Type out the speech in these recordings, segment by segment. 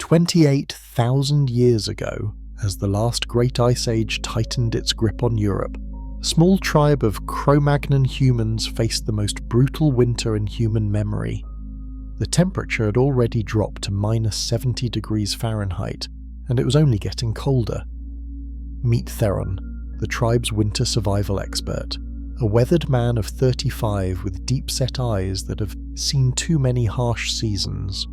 28,000 years ago, as the last great ice age tightened its grip on Europe, a small tribe of Cro-Magnon humans faced the most brutal winter in human memory. The temperature had already dropped to -70 degrees Fahrenheit, and it was only getting colder. Meet Theron, the tribe's winter survival expert, a weathered man of 35 with deep-set eyes that have seen too many harsh seasons.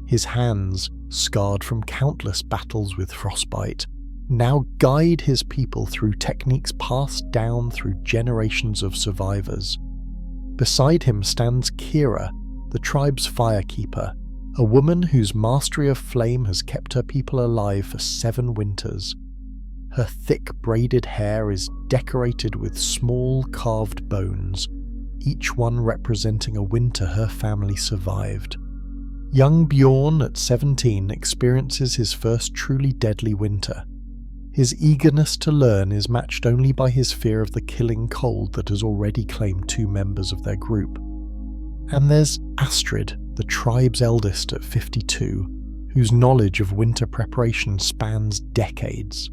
His hands, scarred from countless battles with frostbite, now guide his people through techniques passed down through generations of survivors. Beside him stands Kira, the tribe's firekeeper, a woman whose mastery of flame has kept her people alive for 7 winters. Her thick braided hair is decorated with small carved bones, each one representing a winter her family survived. Young Bjorn at 17 experiences his first truly deadly winter. His eagerness to learn is matched only by his fear of the killing cold that has already claimed 2 members of their group. And there's Astrid, the tribe's eldest at 52, whose knowledge of winter preparation spans decades.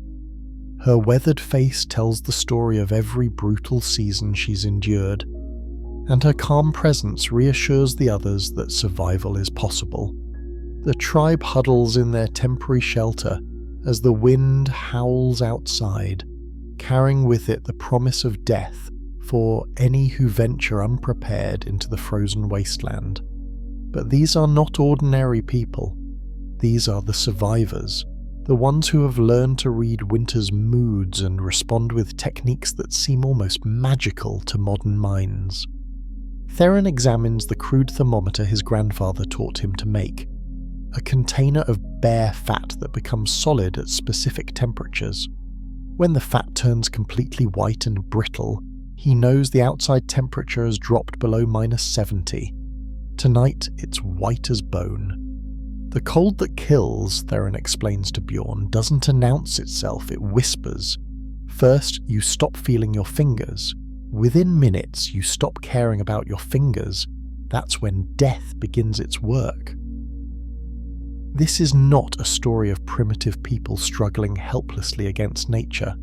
Her weathered face tells the story of every brutal season she's endured, and her calm presence reassures the others that survival is possible. The tribe huddles in their temporary shelter as the wind howls outside, carrying with it the promise of death for any who venture unprepared into the frozen wasteland. But these are not ordinary people. These are the survivors, the ones who have learned to read winter's moods and respond with techniques that seem almost magical to modern minds. Theron examines the crude thermometer his grandfather taught him to make, a container of bare fat that becomes solid at specific temperatures. When the fat turns completely white and brittle, he knows the outside temperature has dropped below -70. Tonight, it's white as bone. The cold that kills, Theron explains to Bjorn, doesn't announce itself, it whispers. First, you stop feeling your fingers. Within minutes, you stop caring about your fingers. That's when death begins its work. This is not a story of primitive people struggling helplessly against nature.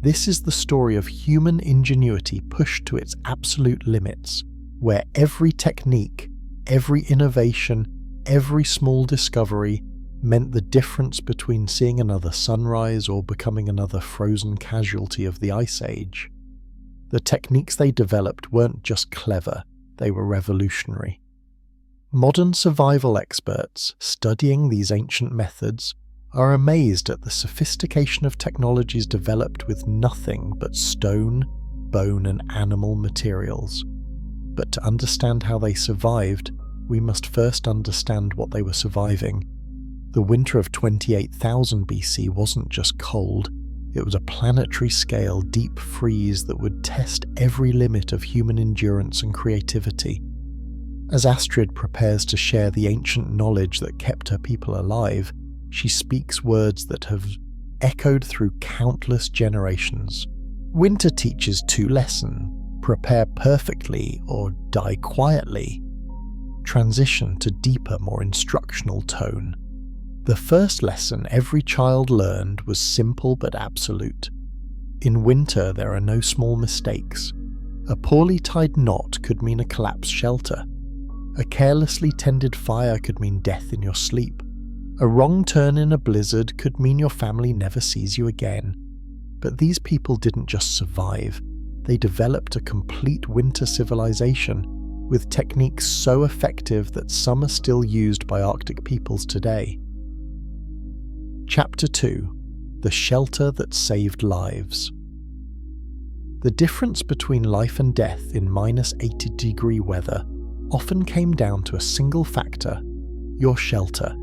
This is the story of human ingenuity pushed to its absolute limits, where every technique, every innovation, every small discovery meant the difference between seeing another sunrise or becoming another frozen casualty of the Ice Age. The techniques they developed weren't just clever, they were revolutionary. Modern survival experts studying these ancient methods are amazed at the sophistication of technologies developed with nothing but stone, bone, and animal materials. But to understand how they survived, we must first understand what they were surviving. The winter of 28,000 BC wasn't just cold, it was a planetary-scale deep freeze that would test every limit of human endurance and creativity. As Astrid prepares to share the ancient knowledge that kept her people alive, she speaks words that have echoed through countless generations. Winter teaches 2 lessons: prepare perfectly or die quietly. Transition to deeper, more instructional tone. The first lesson every child learned was simple but absolute. In winter, there are no small mistakes. A poorly tied knot could mean a collapsed shelter. A carelessly tended fire could mean death in your sleep. A wrong turn in a blizzard could mean your family never sees you again. But these people didn't just survive, they developed a complete winter civilization, with techniques so effective that some are still used by Arctic peoples today. Chapter 2: The Shelter That Saved Lives. The difference between life and death in -80-degree weather often came down to a single factor: your shelter.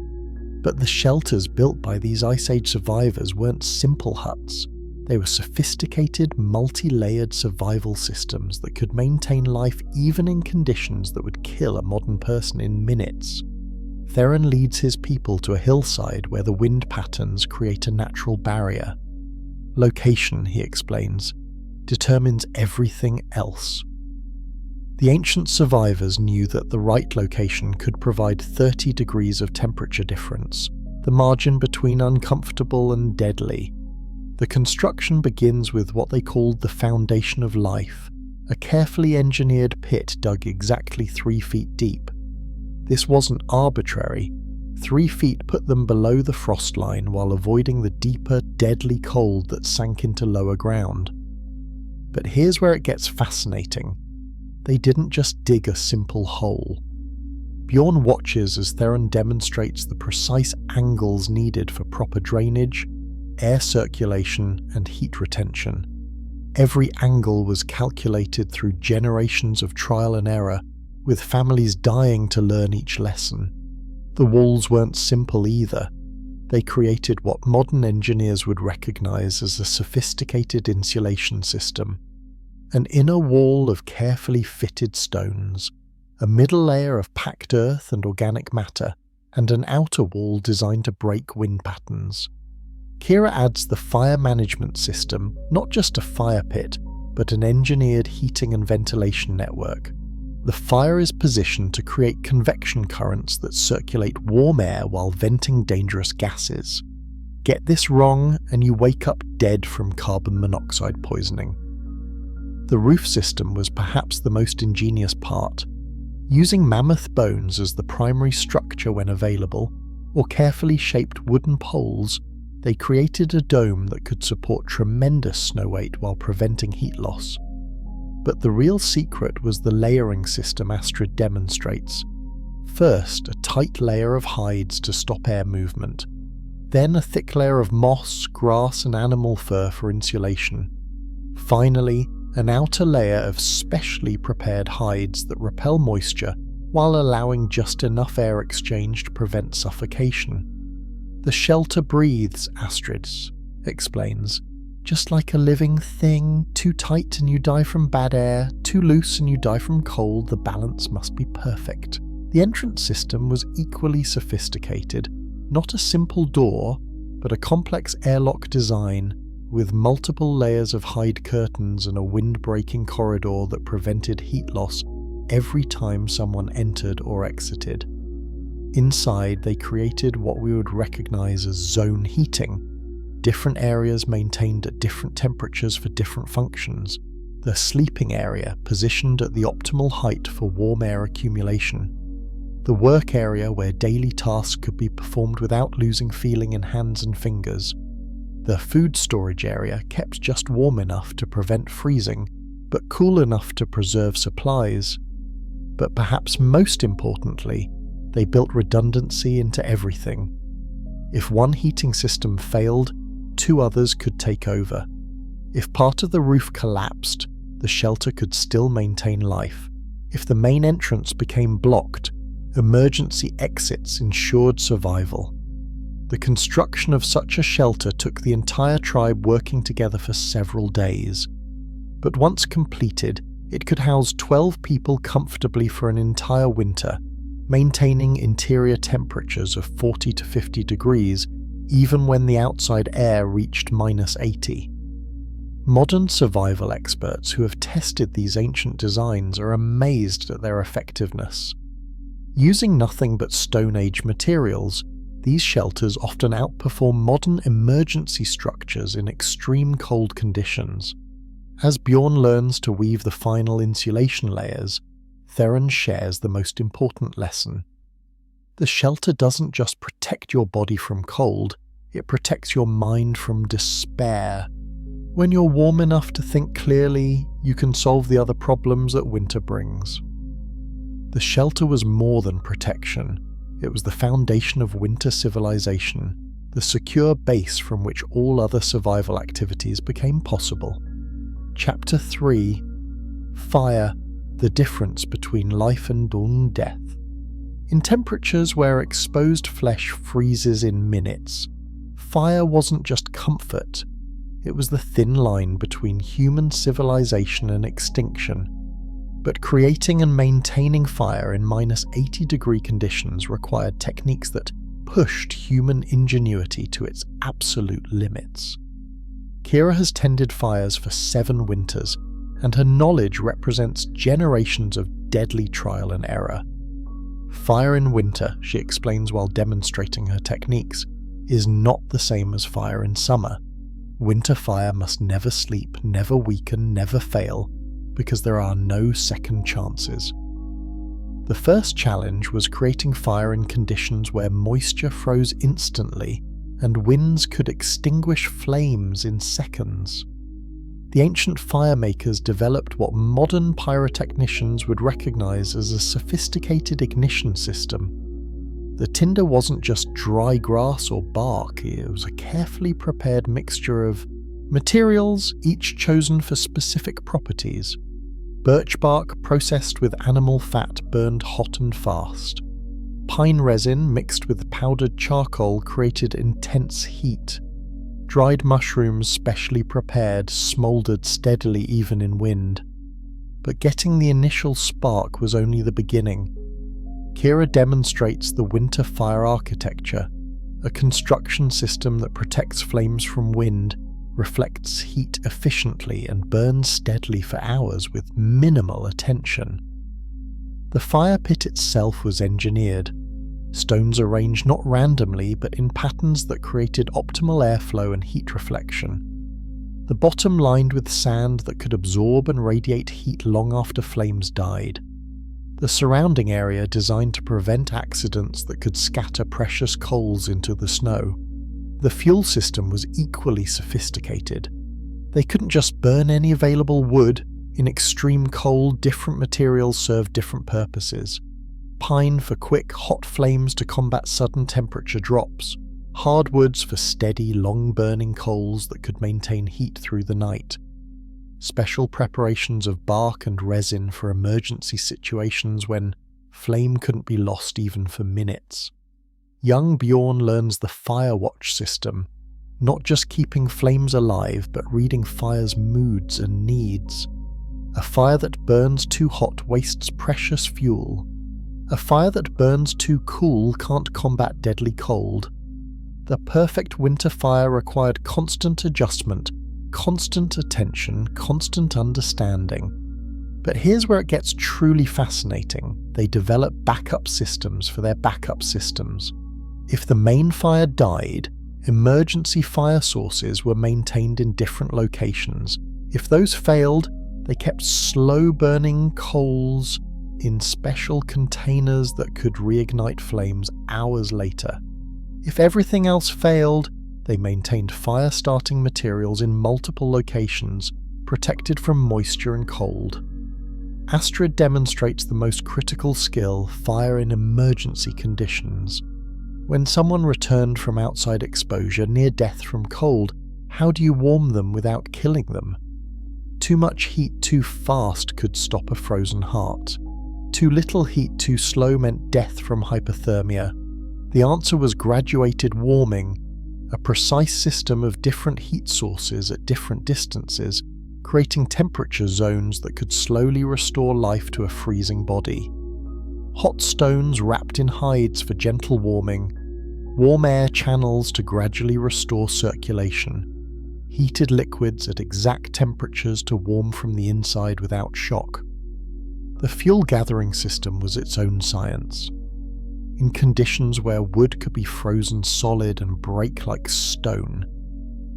But the shelters built by these Ice Age survivors weren't simple huts. They were sophisticated, multi-layered survival systems that could maintain life even in conditions that would kill a modern person in minutes. Theron leads his people to a hillside where the wind patterns create a natural barrier. Location, he explains, determines everything else. The ancient survivors knew that the right location could provide 30 degrees of temperature difference, the margin between uncomfortable and deadly. The construction begins with what they called the foundation of life, a carefully engineered pit dug exactly 3 feet deep. This wasn't arbitrary. 3 feet put them below the frost line while avoiding the deeper, deadly cold that sank into lower ground. But here's where it gets fascinating. They didn't just dig a simple hole. Bjorn watches as Theron demonstrates the precise angles needed for proper drainage, air circulation, and heat retention. Every angle was calculated through generations of trial and error, with families dying to learn each lesson. The walls weren't simple either. They created what modern engineers would recognize as a sophisticated insulation system. An inner wall of carefully fitted stones, a middle layer of packed earth and organic matter, and an outer wall designed to break wind patterns. Kira adds the fire management system, not just a fire pit, but an engineered heating and ventilation network. The fire is positioned to create convection currents that circulate warm air while venting dangerous gases. Get this wrong and you wake up dead from carbon monoxide poisoning. The roof system was perhaps the most ingenious part. Using mammoth bones as the primary structure when available, or carefully shaped wooden poles, they created a dome that could support tremendous snow weight while preventing heat loss. But the real secret was the layering system Astrid demonstrates. First, a tight layer of hides to stop air movement. Then a thick layer of moss, grass, and animal fur for insulation. Finally, an outer layer of specially prepared hides that repel moisture while allowing just enough air exchange to prevent suffocation. The shelter breathes, Astrid explains. Just like a living thing, too tight and you die from bad air, too loose and you die from cold, the balance must be perfect. The entrance system was equally sophisticated, not a simple door, but a complex airlock design with multiple layers of hide curtains and a wind-breaking corridor that prevented heat loss every time someone entered or exited. Inside, they created what we would recognize as zone heating. Different areas maintained at different temperatures for different functions. The sleeping area positioned at the optimal height for warm air accumulation. The work area where daily tasks could be performed without losing feeling in hands and fingers. The food storage area kept just warm enough to prevent freezing, but cool enough to preserve supplies. But perhaps most importantly, they built redundancy into everything. If one heating system failed, 2 others could take over. If part of the roof collapsed, the shelter could still maintain life. If the main entrance became blocked, emergency exits ensured survival. The construction of such a shelter took the entire tribe working together for several days. But once completed, it could house 12 people comfortably for an entire winter, maintaining interior temperatures of 40 to 50 degrees even when the outside air reached -80. Modern survival experts who have tested these ancient designs are amazed at their effectiveness. Using nothing but Stone Age materials, these shelters often outperform modern emergency structures in extreme cold conditions. As Bjorn learns to weave the final insulation layers, Theron shares the most important lesson. The shelter doesn't just protect your body from cold, it protects your mind from despair. When you're warm enough to think clearly, you can solve the other problems that winter brings. The shelter was more than protection. It was the foundation of winter civilization, the secure base from which all other survival activities became possible. Chapter 3: Fire, the difference between life and death. In temperatures where exposed flesh freezes in minutes, fire wasn't just comfort, it was the thin line between human civilization and extinction. But creating and maintaining fire in -80-degree conditions required techniques that pushed human ingenuity to its absolute limits. Kira has tended fires for 7 winters, and her knowledge represents generations of deadly trial and error. Fire in winter, she explains while demonstrating her techniques, is not the same as fire in summer. Winter fire must never sleep, never weaken, never fail, because there are no second chances. The first challenge was creating fire in conditions where moisture froze instantly and winds could extinguish flames in seconds. The ancient fire makers developed what modern pyrotechnicians would recognize as a sophisticated ignition system. The tinder wasn't just dry grass or bark, it was a carefully prepared mixture of materials, each chosen for specific properties. Birch bark processed with animal fat burned hot and fast. Pine resin mixed with powdered charcoal created intense heat. Dried mushrooms specially prepared smouldered steadily even in wind. But getting the initial spark was only the beginning. Kira demonstrates the winter fire architecture, a construction system that protects flames from wind, reflects heat efficiently and burns steadily for hours with minimal attention. The fire pit itself was engineered. Stones arranged not randomly but in patterns that created optimal airflow and heat reflection. The bottom lined with sand that could absorb and radiate heat long after flames died. The surrounding area designed to prevent accidents that could scatter precious coals into the snow. The fuel system was equally sophisticated. They couldn't just burn any available wood. In extreme cold, different materials served different purposes. Pine for quick, hot flames to combat sudden temperature drops. Hardwoods for steady, long-burning coals that could maintain heat through the night. Special preparations of bark and resin for emergency situations when flame couldn't be lost even for minutes. Young Bjorn learns the fire watch system, not just keeping flames alive but reading fire's moods and needs. A fire that burns too hot wastes precious fuel. A fire that burns too cool can't combat deadly cold. The perfect winter fire required constant adjustment, constant attention, constant understanding. But here's where it gets truly fascinating. They develop backup systems for their backup systems. If the main fire died, emergency fire sources were maintained in different locations. If those failed, they kept slow-burning coals in special containers that could reignite flames hours later. If everything else failed, they maintained fire-starting materials in multiple locations, protected from moisture and cold. Astrid demonstrates the most critical skill, fire in emergency conditions. When someone returned from outside exposure, near death from cold, how do you warm them without killing them? Too much heat too fast could stop a frozen heart. Too little heat too slow meant death from hypothermia. The answer was graduated warming, a precise system of different heat sources at different distances, creating temperature zones that could slowly restore life to a freezing body. Hot stones wrapped in hides for gentle warming, warm air channels to gradually restore circulation, heated liquids at exact temperatures to warm from the inside without shock. The fuel gathering system was its own science. In conditions where wood could be frozen solid and break like stone,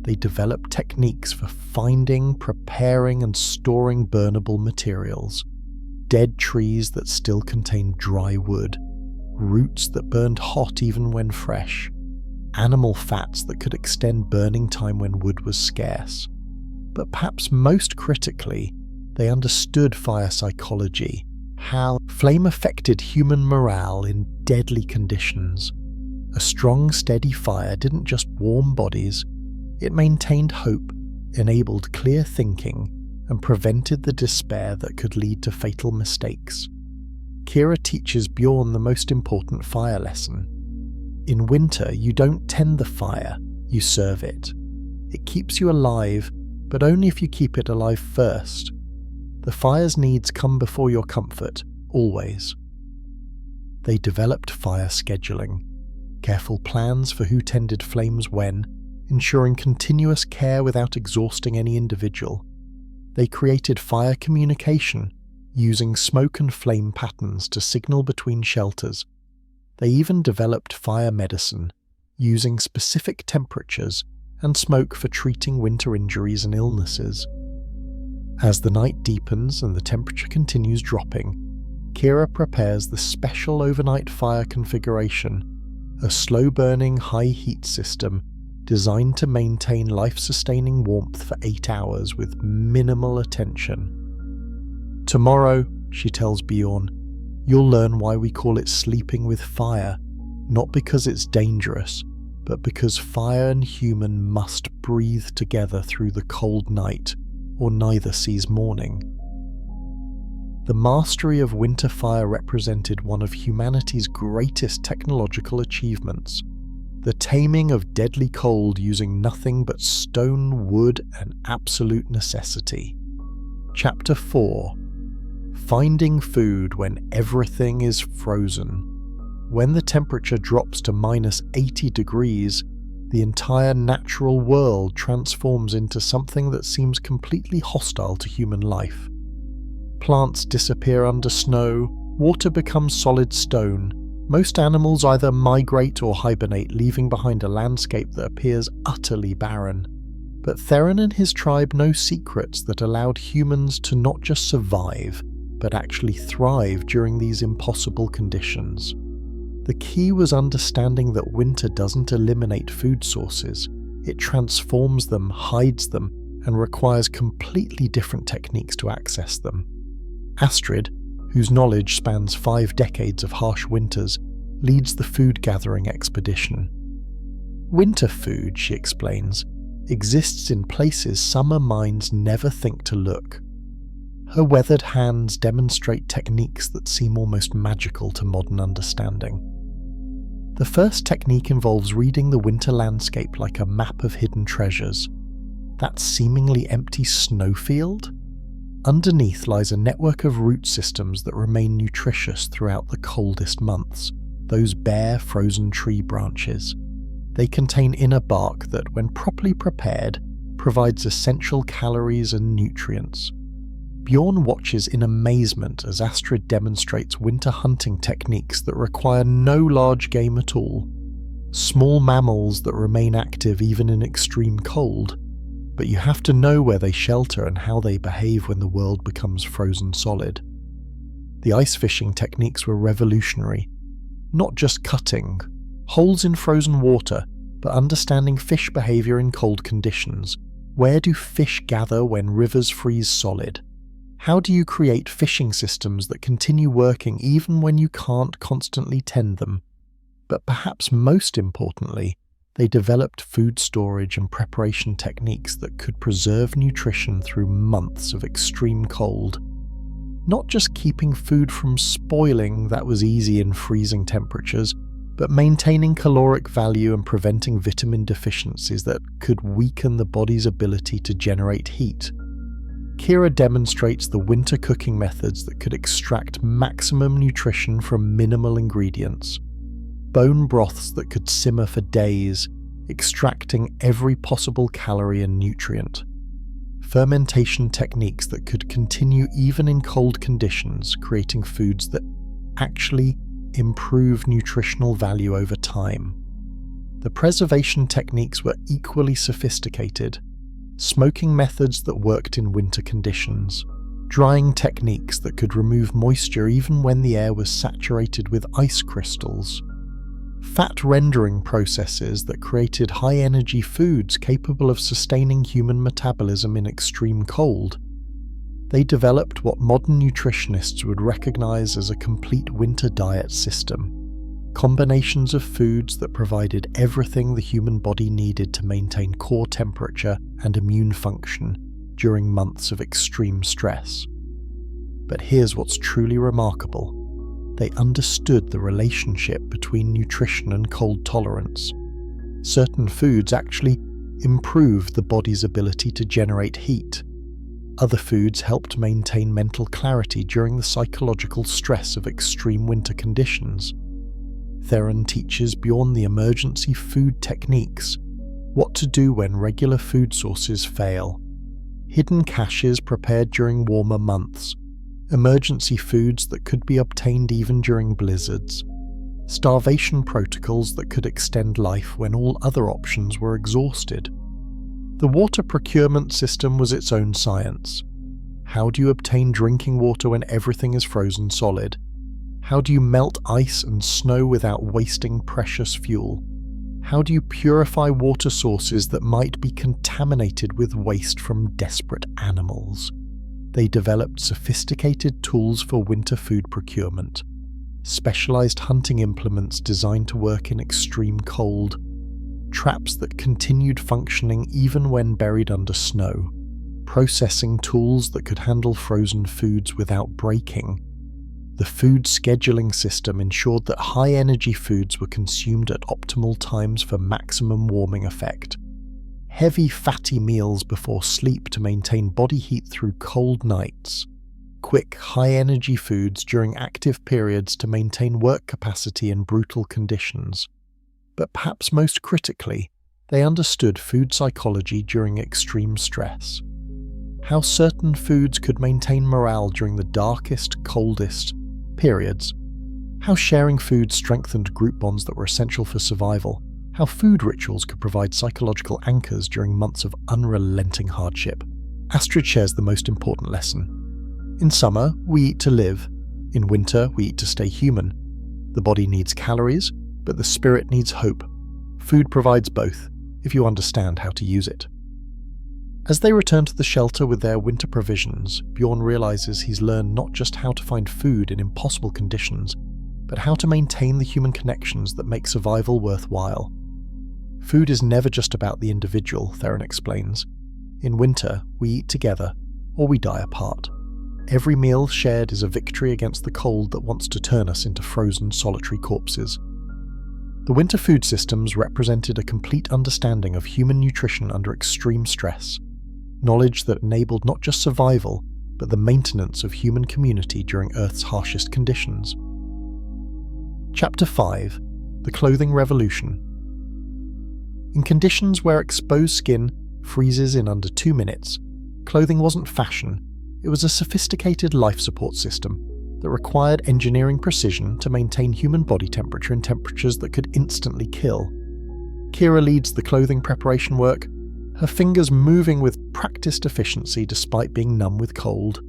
they developed techniques for finding, preparing, and storing burnable materials. Dead trees that still contained dry wood, roots that burned hot even when fresh, animal fats that could extend burning time when wood was scarce. But perhaps most critically, they understood fire psychology, how flame affected human morale in deadly conditions. A strong, steady fire didn't just warm bodies, it maintained hope, enabled clear thinking, and prevented the despair that could lead to fatal mistakes. Kira teaches Bjorn the most important fire lesson. In winter, you don't tend the fire, you serve it. It keeps you alive, but only if you keep it alive first. The fire's needs come before your comfort, always. They developed fire scheduling, careful plans for who tended flames when, ensuring continuous care without exhausting any individual. They created fire communication, using smoke and flame patterns to signal between shelters. They even developed fire medicine, using specific temperatures and smoke for treating winter injuries and illnesses. As the night deepens and the temperature continues dropping, Kira prepares the special overnight fire configuration, a slow-burning high-heat system designed to maintain life-sustaining warmth for 8 hours with minimal attention. "Tomorrow," she tells Bjorn, "you'll learn why we call it sleeping with fire, not because it's dangerous, but because fire and human must breathe together through the cold night, or neither sees morning." The mastery of winter fire represented one of humanity's greatest technological achievements, the taming of deadly cold using nothing but stone, wood, and absolute necessity. Chapter 4: Finding Food When Everything is Frozen. When the temperature drops to -80 degrees, the entire natural world transforms into something that seems completely hostile to human life. Plants disappear under snow, water becomes solid stone, most animals either migrate or hibernate, leaving behind a landscape that appears utterly barren. But Theron and his tribe know secrets that allowed humans to not just survive, but actually thrive during these impossible conditions. The key was understanding that winter doesn't eliminate food sources, it transforms them, hides them, and requires completely different techniques to access them. Astrid, whose knowledge spans 5 decades of harsh winters, leads the food-gathering expedition. Winter food, she explains, exists in places summer minds never think to look. Her weathered hands demonstrate techniques that seem almost magical to modern understanding. The first technique involves reading the winter landscape like a map of hidden treasures. That seemingly empty snowfield? Underneath lies a network of root systems that remain nutritious throughout the coldest months, those bare, frozen tree branches. They contain inner bark that, when properly prepared, provides essential calories and nutrients. Bjorn watches in amazement as Astrid demonstrates winter hunting techniques that require no large game at all. Small mammals that remain active even in extreme cold, but you have to know where they shelter and how they behave when the world becomes frozen solid. The ice fishing techniques were revolutionary. Not just cutting holes in frozen water, but understanding fish behavior in cold conditions. Where do fish gather when rivers freeze solid? How do you create fishing systems that continue working even when you can't constantly tend them? But perhaps most importantly, they developed food storage and preparation techniques that could preserve nutrition through months of extreme cold. Not just keeping food from spoiling, that was easy in freezing temperatures, but maintaining caloric value and preventing vitamin deficiencies that could weaken the body's ability to generate heat. Kira demonstrates the winter cooking methods that could extract maximum nutrition from minimal ingredients. Bone broths that could simmer for days, extracting every possible calorie and nutrient. Fermentation techniques that could continue even in cold conditions, creating foods that actually improve nutritional value over time. The preservation techniques were equally sophisticated. Smoking methods that worked in winter conditions. Drying techniques that could remove moisture even when the air was saturated with ice crystals. Fat rendering processes that created high-energy foods capable of sustaining human metabolism in extreme cold. They developed what modern nutritionists would recognize as a complete winter diet system. Combinations of foods that provided everything the human body needed to maintain core temperature and immune function during months of extreme stress. But here's what's truly remarkable. They understood the relationship between nutrition and cold tolerance. Certain foods actually improved the body's ability to generate heat. Other foods helped maintain mental clarity during the psychological stress of extreme winter conditions. Theron teaches Bjorn the emergency food techniques, what to do when regular food sources fail, hidden caches prepared during warmer months, emergency foods that could be obtained even during blizzards, starvation protocols that could extend life when all other options were exhausted. The water procurement system was its own science. How do you obtain drinking water when everything is frozen solid? How do you melt ice and snow without wasting precious fuel? How do you purify water sources that might be contaminated with waste from desperate animals? They developed sophisticated tools for winter food procurement, specialized hunting implements designed to work in extreme cold, traps that continued functioning even when buried under snow, processing tools that could handle frozen foods without breaking. The food scheduling system ensured that high-energy foods were consumed at optimal times for maximum warming effect. Heavy, fatty meals before sleep to maintain body heat through cold nights. Quick, high-energy foods during active periods to maintain work capacity in brutal conditions. But perhaps most critically, they understood food psychology during extreme stress. How certain foods could maintain morale during the darkest, coldest periods. How sharing food strengthened group bonds that were essential for survival. How food rituals could provide psychological anchors during months of unrelenting hardship. Astrid shares the most important lesson. In summer, we eat to live. In winter, we eat to stay human. The body needs calories, but the spirit needs hope. Food provides both, if you understand how to use it. As they return to the shelter with their winter provisions, Bjorn realizes he's learned not just how to find food in impossible conditions, but how to maintain the human connections that make survival worthwhile. Food is never just about the individual, Theron explains. In winter, we eat together, or we die apart. Every meal shared is a victory against the cold that wants to turn us into frozen, solitary corpses. The winter food systems represented a complete understanding of human nutrition under extreme stress. Knowledge that enabled not just survival, but the maintenance of human community during Earth's harshest conditions. Chapter 5. The Clothing Revolution. In conditions where exposed skin freezes in under 2 minutes, clothing wasn't fashion, it was a sophisticated life support system that required engineering precision to maintain human body temperature in temperatures that could instantly kill. Kira leads the clothing preparation work, her fingers moving with practiced efficiency despite being numb with cold.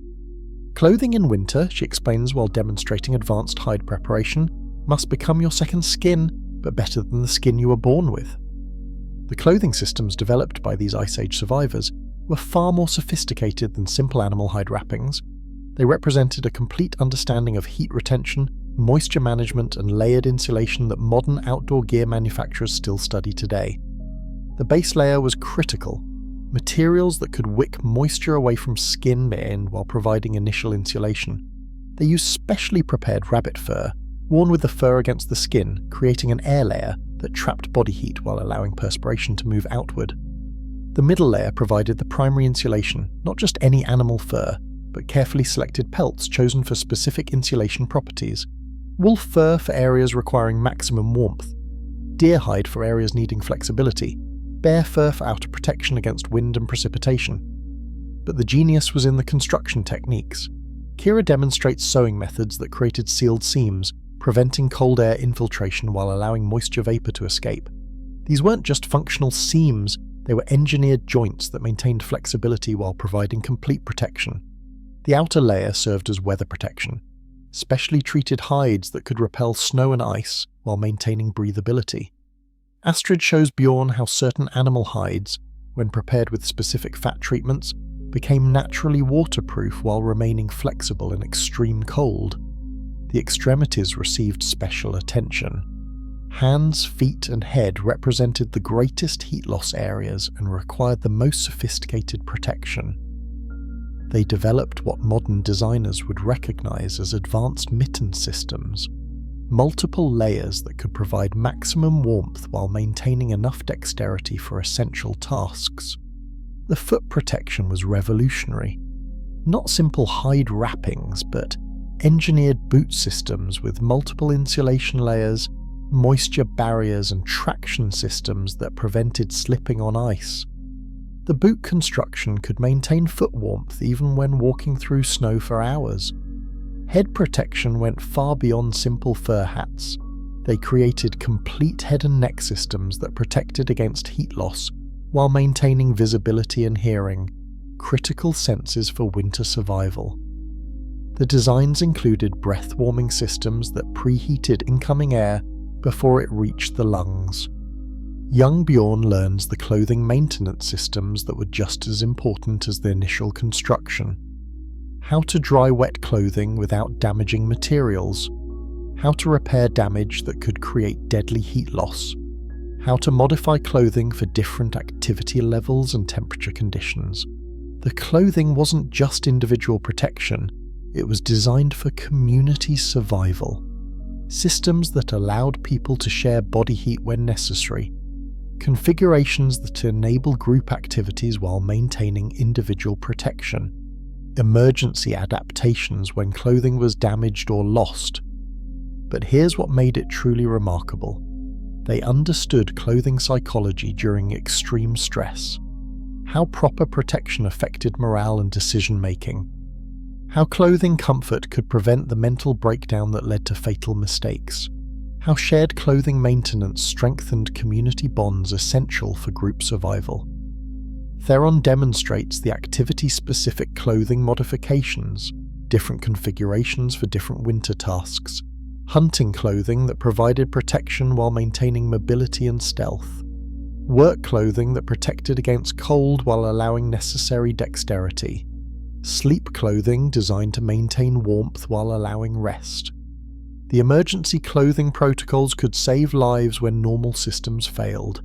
Clothing in winter, she explains while demonstrating advanced hide preparation, must become your second skin, but better than the skin you were born with. The clothing systems developed by these Ice Age survivors were far more sophisticated than simple animal hide wrappings. They represented a complete understanding of heat retention, moisture management, and layered insulation that modern outdoor gear manufacturers still study today. The base layer was critical. Materials that could wick moisture away from skin in while providing initial insulation. They used specially prepared rabbit fur, worn with the fur against the skin, creating an air layer that trapped body heat while allowing perspiration to move outward. The middle layer provided the primary insulation, not just any animal fur, but carefully selected pelts chosen for specific insulation properties. Wolf fur for areas requiring maximum warmth, deer hide for areas needing flexibility, bear fur for outer protection against wind and precipitation. But the genius was in the construction techniques. Kira demonstrates sewing methods that created sealed seams, preventing cold air infiltration while allowing moisture vapor to escape. These weren't just functional seams, they were engineered joints that maintained flexibility while providing complete protection. The outer layer served as weather protection, specially treated hides that could repel snow and ice while maintaining breathability. Astrid shows Bjorn how certain animal hides, when prepared with specific fat treatments, became naturally waterproof while remaining flexible in extreme cold. The extremities received special attention. Hands, feet, and head represented the greatest heat loss areas and required the most sophisticated protection. They developed what modern designers would recognize as advanced mitten systems, multiple layers that could provide maximum warmth while maintaining enough dexterity for essential tasks. The foot protection was revolutionary. Not simple hide wrappings, but engineered boot systems with multiple insulation layers, moisture barriers, and traction systems that prevented slipping on ice. The boot construction could maintain foot warmth even when walking through snow for hours. Head protection went far beyond simple fur hats. They created complete head and neck systems that protected against heat loss while maintaining visibility and hearing, critical senses for winter survival. The designs included breath-warming systems that preheated incoming air before it reached the lungs. Young Bjorn learns the clothing maintenance systems that were just as important as the initial construction. How to dry wet clothing without damaging materials. How to repair damage that could create deadly heat loss. How to modify clothing for different activity levels and temperature conditions. The clothing wasn't just individual protection, it was designed for community survival. Systems that allowed people to share body heat when necessary. Configurations that enable group activities while maintaining individual protection. Emergency adaptations when clothing was damaged or lost. But here's what made it truly remarkable. They understood clothing psychology during extreme stress. How proper protection affected morale and decision-making. How clothing comfort could prevent the mental breakdown that led to fatal mistakes. How shared clothing maintenance strengthened community bonds essential for group survival. Theron demonstrates the activity-specific clothing modifications, different configurations for different winter tasks, hunting clothing that provided protection while maintaining mobility and stealth, work clothing that protected against cold while allowing necessary dexterity, sleep clothing designed to maintain warmth while allowing rest. The emergency clothing protocols could save lives when normal systems failed.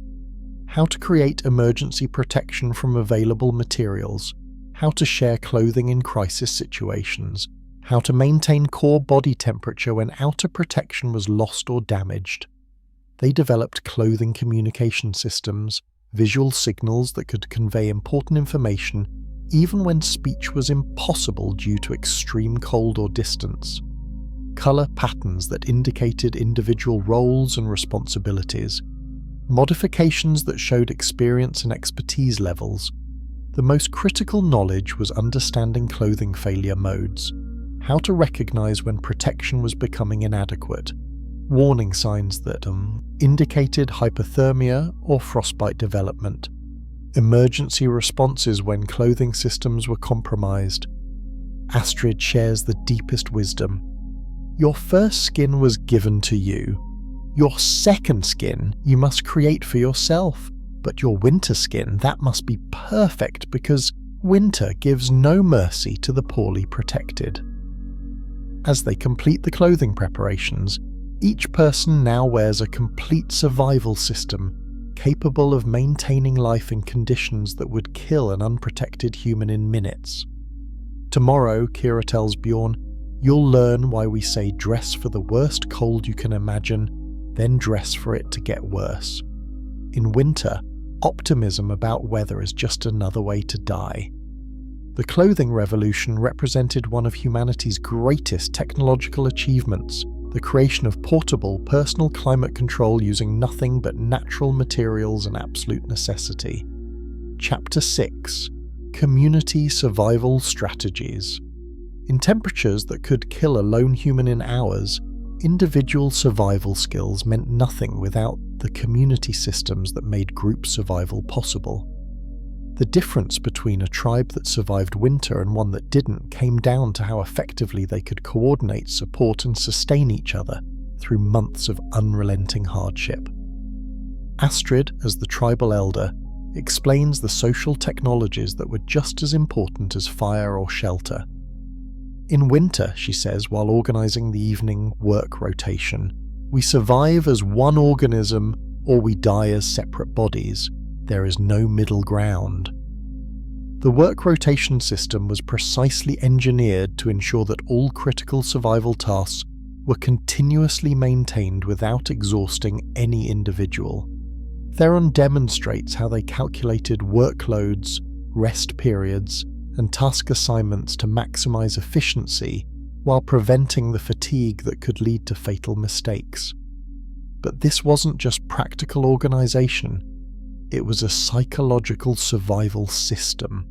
How to create emergency protection from available materials. How to share clothing in crisis situations. How to maintain core body temperature when outer protection was lost or damaged. They developed clothing communication systems, visual signals that could convey important information even when speech was impossible due to extreme cold or distance. Color patterns that indicated individual roles and responsibilities. Modifications that showed experience and expertise levels. The most critical knowledge was understanding clothing failure modes. How to recognize when protection was becoming inadequate. Warning signs that indicated hypothermia or frostbite development. Emergency responses when clothing systems were compromised. Astrid shares the deepest wisdom. Your first skin was given to you. Your second skin you must create for yourself. But your winter skin, that must be perfect because winter gives no mercy to the poorly protected. As they complete the clothing preparations, each person now wears a complete survival system, capable of maintaining life in conditions that would kill an unprotected human in minutes. Tomorrow, Kira tells Bjorn, you'll learn why we say dress for the worst cold you can imagine, then dress for it to get worse. In winter, optimism about weather is just another way to die. The clothing revolution represented one of humanity's greatest technological achievements, the creation of portable, personal climate control using nothing but natural materials and absolute necessity. Chapter 6: Community Survival Strategies. In temperatures that could kill a lone human in hours, individual survival skills meant nothing without the community systems that made group survival possible. The difference between a tribe that survived winter and one that didn't came down to how effectively they could coordinate, support, and sustain each other through months of unrelenting hardship. Astrid, as the tribal elder, explains the social technologies that were just as important as fire or shelter. In winter, she says while organizing the evening work rotation, we survive as one organism or we die as separate bodies. There is no middle ground. The work rotation system was precisely engineered to ensure that all critical survival tasks were continuously maintained without exhausting any individual. Theron demonstrates how they calculated workloads, rest periods, and task assignments to maximize efficiency while preventing the fatigue that could lead to fatal mistakes. But this wasn't just practical organization, it was a psychological survival system.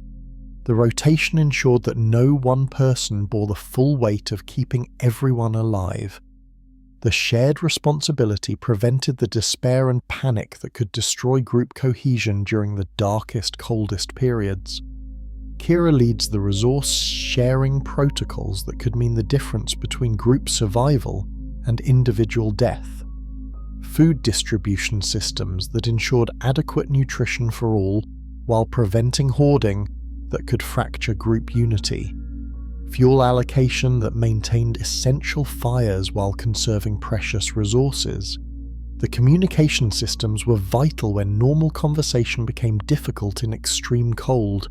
The rotation ensured that no one person bore the full weight of keeping everyone alive. The shared responsibility prevented the despair and panic that could destroy group cohesion during the darkest, coldest periods. Kira leads the resource-sharing protocols that could mean the difference between group survival and individual death. Food distribution systems that ensured adequate nutrition for all while preventing hoarding that could fracture group unity. Fuel allocation that maintained essential fires while conserving precious resources. The communication systems were vital when normal conversation became difficult in extreme cold.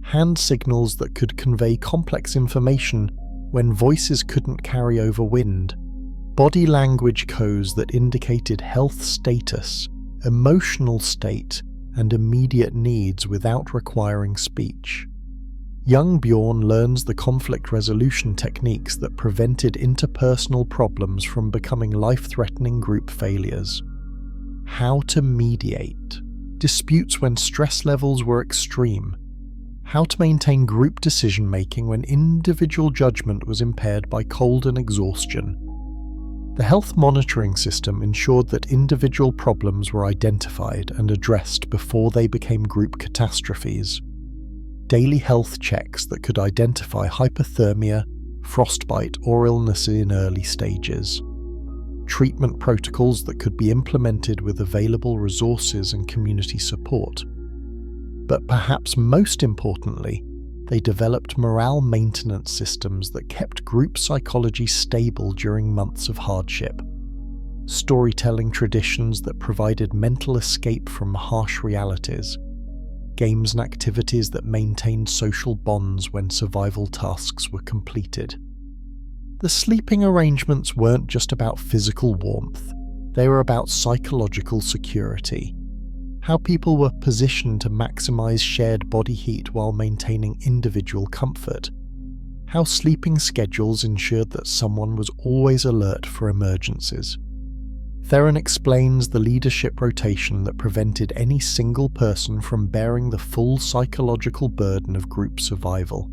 Hand signals that could convey complex information when voices couldn't carry over wind. Body language codes that indicated health status, emotional state, and immediate needs without requiring speech. Young Bjorn learns the conflict resolution techniques that prevented interpersonal problems from becoming life-threatening group failures. How to mediate disputes when stress levels were extreme. How to maintain group decision-making when individual judgment was impaired by cold and exhaustion. The health monitoring system ensured that individual problems were identified and addressed before they became group catastrophes. Daily health checks that could identify hypothermia, frostbite, or illness in early stages. Treatment protocols that could be implemented with available resources and community support. But perhaps most importantly, they developed morale maintenance systems that kept group psychology stable during months of hardship. Storytelling traditions that provided mental escape from harsh realities. Games and activities that maintained social bonds when survival tasks were completed. The sleeping arrangements weren't just about physical warmth, they were about psychological security. How people were positioned to maximize shared body heat while maintaining individual comfort. How sleeping schedules ensured that someone was always alert for emergencies. Theron explains the leadership rotation that prevented any single person from bearing the full psychological burden of group survival.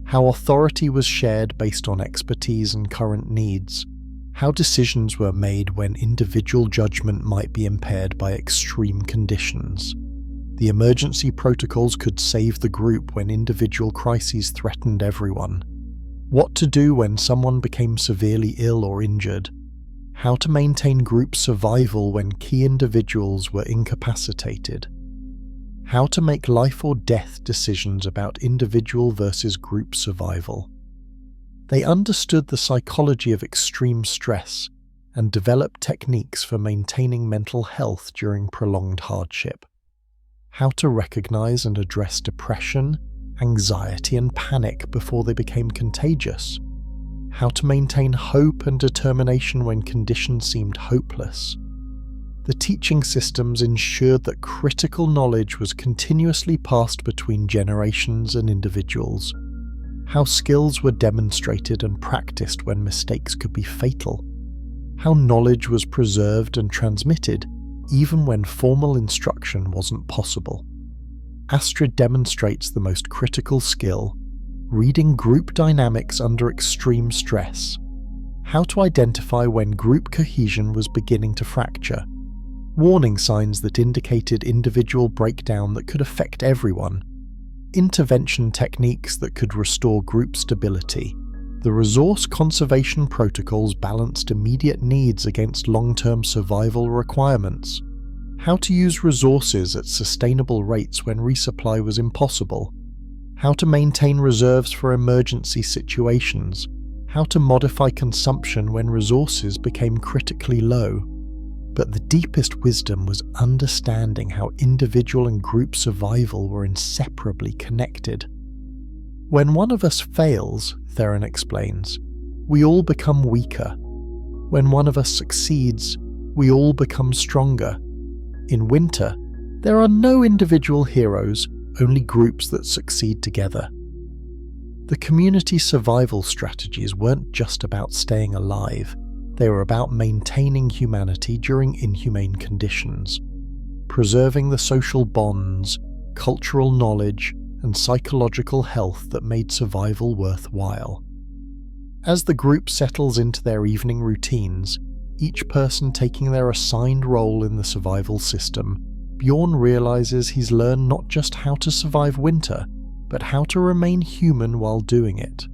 How authority was shared based on expertise and current needs. How decisions were made when individual judgment might be impaired by extreme conditions. The emergency protocols could save the group when individual crises threatened everyone. What to do when someone became severely ill or injured. How to maintain group survival when key individuals were incapacitated. How to make life or death decisions about individual versus group survival. They understood the psychology of extreme stress and developed techniques for maintaining mental health during prolonged hardship. How to recognize and address depression, anxiety, and panic before they became contagious. How to maintain hope and determination when conditions seemed hopeless. The teaching systems ensured that critical knowledge was continuously passed between generations and individuals. How skills were demonstrated and practiced when mistakes could be fatal. How knowledge was preserved and transmitted even when formal instruction wasn't possible. Astrid demonstrates the most critical skill, reading group dynamics under extreme stress. How to identify when group cohesion was beginning to fracture. Warning signs that indicated individual breakdown that could affect everyone. Intervention techniques that could restore group stability. The resource conservation protocols balanced immediate needs against long-term survival requirements. How to use resources at sustainable rates when resupply was impossible. How to maintain reserves for emergency situations. How to modify consumption when resources became critically low. But the deepest wisdom was understanding how individual and group survival were inseparably connected. When one of us fails, Theron explains, we all become weaker. When one of us succeeds, we all become stronger. In winter, there are no individual heroes, only groups that succeed together. The community survival strategies weren't just about staying alive. They were about maintaining humanity during inhumane conditions, preserving the social bonds, cultural knowledge, and psychological health that made survival worthwhile. As the group settles into their evening routines, each person taking their assigned role in the survival system, Bjorn realizes he's learned not just how to survive winter, but how to remain human while doing it.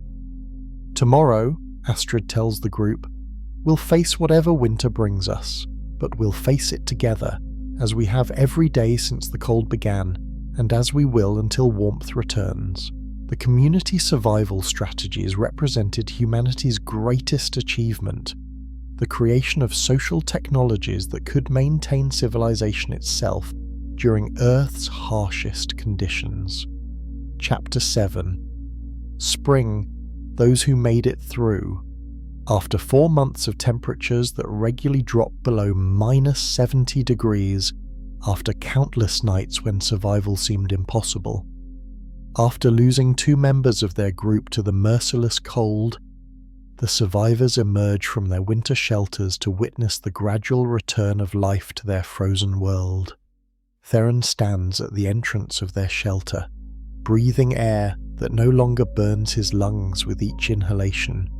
Tomorrow, Astrid tells the group, we'll face whatever winter brings us, but we'll face it together, as we have every day since the cold began, and as we will until warmth returns. The community survival strategies represented humanity's greatest achievement, the creation of social technologies that could maintain civilization itself during Earth's harshest conditions. Chapter 7. Spring, Those Who Made It Through. After 4 months of temperatures that regularly dropped below -70 degrees, after countless nights when survival seemed impossible, after losing 2 members of their group to the merciless cold, the survivors emerge from their winter shelters to witness the gradual return of life to their frozen world. Theron stands at the entrance of their shelter, breathing air that no longer burns his lungs with each inhalation.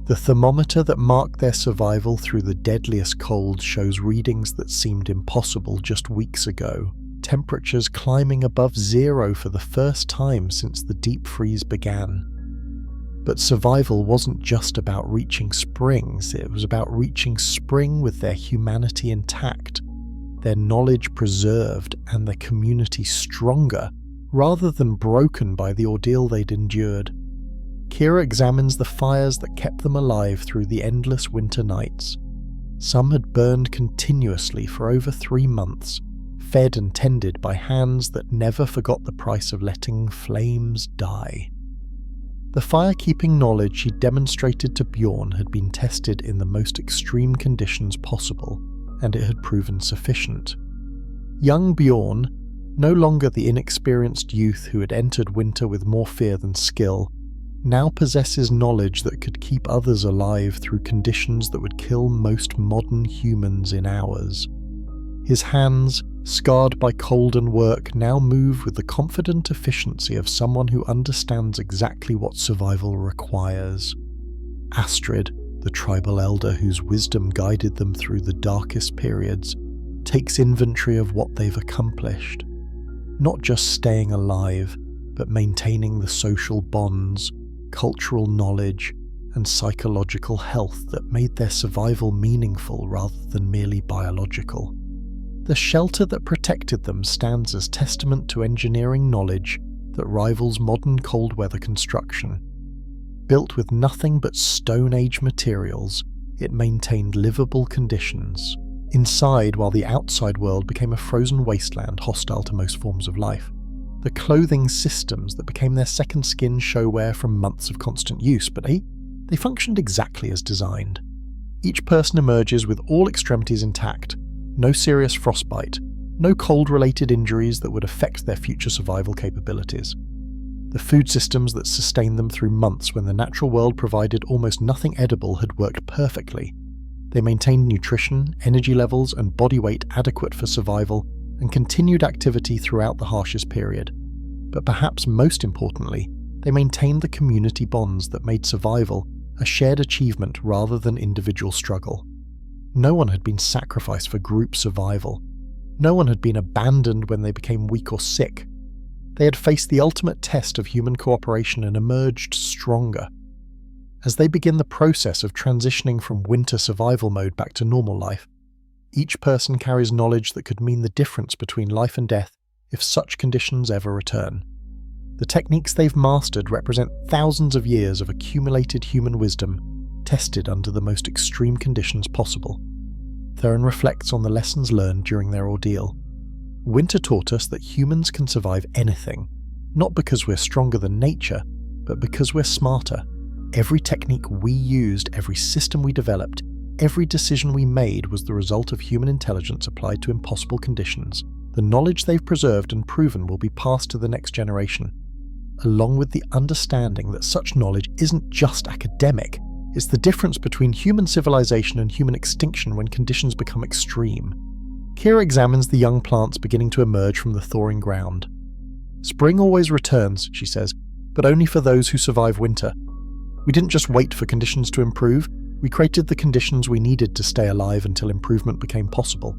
The thermometer that marked their survival through the deadliest cold shows readings that seemed impossible just weeks ago, temperatures climbing above 0 for the first time since the deep freeze began. But survival wasn't just about reaching springs, it was about reaching spring with their humanity intact, their knowledge preserved, and their community stronger, rather than broken by the ordeal they'd endured. Kira examines the fires that kept them alive through the endless winter nights. Some had burned continuously for over 3 months, fed and tended by hands that never forgot the price of letting flames die. The fire-keeping knowledge she demonstrated to Bjorn had been tested in the most extreme conditions possible, and it had proven sufficient. Young Bjorn, no longer the inexperienced youth who had entered winter with more fear than skill, now possesses knowledge that could keep others alive through conditions that would kill most modern humans in hours. His hands, scarred by cold and work, now move with the confident efficiency of someone who understands exactly what survival requires. Astrid, the tribal elder whose wisdom guided them through the darkest periods, takes inventory of what they've accomplished. Not just staying alive, but maintaining the social bonds, cultural knowledge, and psychological health that made their survival meaningful rather than merely biological. The shelter that protected them stands as testament to engineering knowledge that rivals modern cold weather construction. Built with nothing but Stone Age materials, it maintained livable conditions. Inside, while the outside world became a frozen wasteland hostile to most forms of life. The clothing systems that became their second skin show wear from months of constant use, but they functioned exactly as designed. Each person emerges with all extremities intact, no serious frostbite, no cold-related injuries that would affect their future survival capabilities. The food systems that sustained them through months when the natural world provided almost nothing edible had worked perfectly. They maintained nutrition, energy levels, and body weight adequate for survival, and continued activity throughout the harshest period. But perhaps most importantly, they maintained the community bonds that made survival a shared achievement rather than individual struggle. No one had been sacrificed for group survival. No one had been abandoned when they became weak or sick. They had faced the ultimate test of human cooperation and emerged stronger. As they begin the process of transitioning from winter survival mode back to normal life, each person carries knowledge that could mean the difference between life and death if such conditions ever return. The techniques they've mastered represent thousands of years of accumulated human wisdom, tested under the most extreme conditions possible. Theron reflects on the lessons learned during their ordeal. Winter taught us that humans can survive anything, not because we're stronger than nature, but because we're smarter. Every technique we used, every system we developed, every decision we made was the result of human intelligence applied to impossible conditions. The knowledge they've preserved and proven will be passed to the next generation, along with the understanding that such knowledge isn't just academic. It's the difference between human civilization and human extinction when conditions become extreme. Kira examines the young plants beginning to emerge from the thawing ground. Spring always returns, she says, but only for those who survive winter. We didn't just wait for conditions to improve, we created the conditions we needed to stay alive until improvement became possible.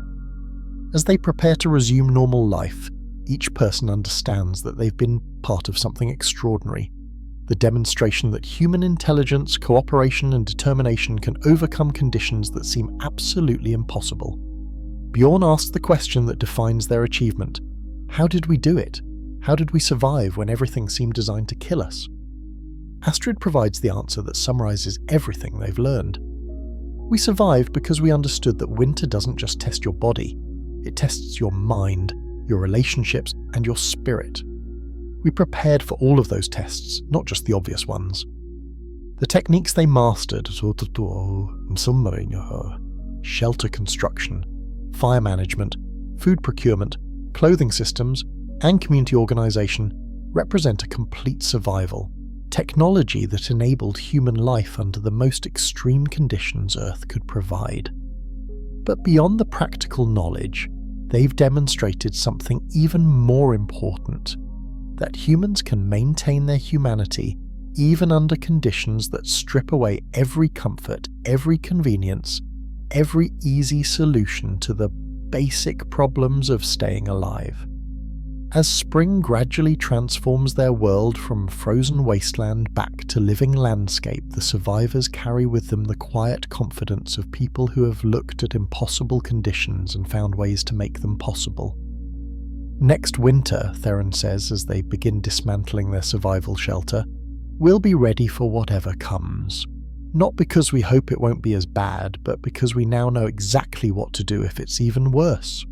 As they prepare to resume normal life, each person understands that they've been part of something extraordinary. The demonstration that human intelligence, cooperation, and determination can overcome conditions that seem absolutely impossible. Bjorn asks the question that defines their achievement. How did we do it? How did we survive when everything seemed designed to kill us? Astrid provides the answer that summarizes everything they've learned. We survived because we understood that winter doesn't just test your body, it tests your mind, your relationships, and your spirit. We prepared for all of those tests, not just the obvious ones. The techniques they mastered, shelter construction, fire management, food procurement, clothing systems, and community organization, represent a complete survival, technology that enabled human life under the most extreme conditions Earth could provide. But beyond the practical knowledge, they've demonstrated something even more important, that humans can maintain their humanity even under conditions that strip away every comfort, every convenience, every easy solution to the basic problems of staying alive. As spring gradually transforms their world from frozen wasteland back to living landscape, the survivors carry with them the quiet confidence of people who have looked at impossible conditions and found ways to make them possible. Next winter, Theron says as they begin dismantling their survival shelter, we'll be ready for whatever comes. Not because we hope it won't be as bad, but because we now know exactly what to do if it's even worse.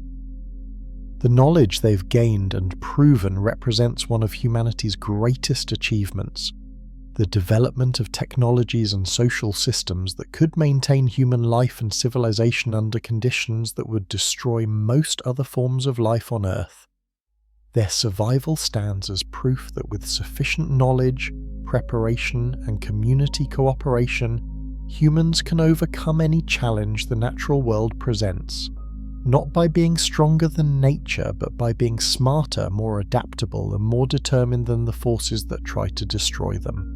The knowledge they've gained and proven represents one of humanity's greatest achievements, the development of technologies and social systems that could maintain human life and civilization under conditions that would destroy most other forms of life on Earth. Their survival stands as proof that with sufficient knowledge, preparation, and community cooperation, humans can overcome any challenge the natural world presents. Not by being stronger than nature, but by being smarter, more adaptable, and more determined than the forces that try to destroy them.